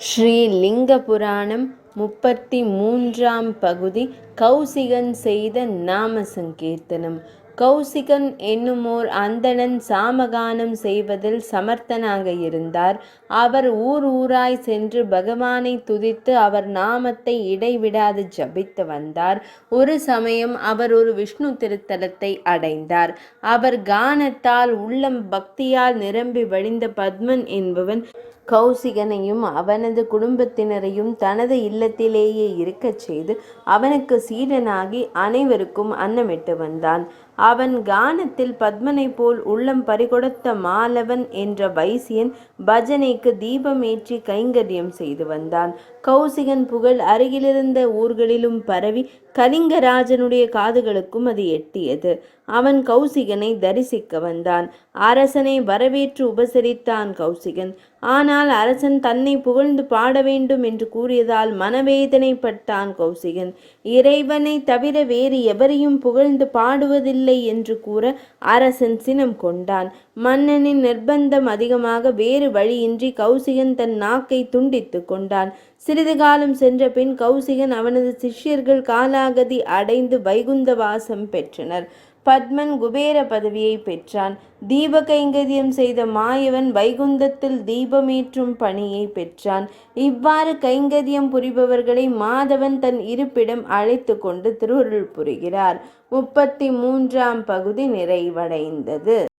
ஸ்ரீலிங்க புராணம் 33ஆம் பகுதி. கௌசிகன் செய்த நாம சங்கீர்த்தனம். கௌசிகன் என்னுமோர் அந்தணன் சாமகானம் செய்வதில் சமர்த்தனாக இருந்தார். அவர் ஊர் ஊராய் சென்று பகவானை துதித்து அவர் நாமத்தை இடைவிடாது ஜபித்து வந்தார். ஒரு சமயம் அவர் ஒரு விஷ்ணு திருத்தலத்தை அடைந்தார். அவர் கானத்தால் உள்ளம் பக்தியால் நிரம்பி வழிந்த பத்மன் என்பவன் கௌசிகனையும் அவனது குடும்பத்தினரையும் தனது இல்லத்திலேயே இருக்கச் செய்து அவனுக்கு சீடனாகி அனைவருக்கும் அன்னமிட்டு வந்தான். அவன் கானத்தில் பத்மனை போல் உள்ளம் பறிகொடுத்த மாலவன் என்ற வைசியன் பஜனைக்கு தீபமேற்றி கைங்கரியம் செய்து வந்தான். கௌசிகன் புகழ் அருகிலிருந்த ஊர்களிலும் பரவி கலிங்கராஜனுடைய காதுகளுக்கும் அது எட்டியது. அவன் கௌசிகனை தரிசிக்க வந்தான். அரசனை வரவேற்று உபசரித்தான் கௌசிகன். ஆனால் அரசன் தன்னை புகழ்ந்து பாட வேண்டும் என்று கூறியதால் மனவேதனைப்பட்டான் கௌசிகன். இறைவனை தவிர வேறு எவரையும் புகழ்ந்து பாடுவதில்லை என்று கூற அரசன் சினம் கொண்டான். மன்னனின் நிர்பந்தம் அதிகமாக வேறு வழியின்றி கௌசிகன் தன் நாக்கை துண்டித்து கொண்டான். சிறிது காலம் சென்ற பின் கௌசிகன் அவனது சிஷ்யர்கள் காலாகதி அடைந்து வைகுந்த வாசம் பெற்றனர். பத்மன் குபேர பதவியை பெற்றான். தீப கைங்கரியம் செய்த மாயவன் வைகுந்தத்தில் தீபமேற்றும் பணியை பெற்றான். இவ்வாறு கைங்கரியம் புரிபவர்களை மாதவன் தன் இருப்பிடம் அழைத்து கொண்டு திருவருள் புரிகிறார். 33ஆம் பகுதி நிறைவடைந்தது.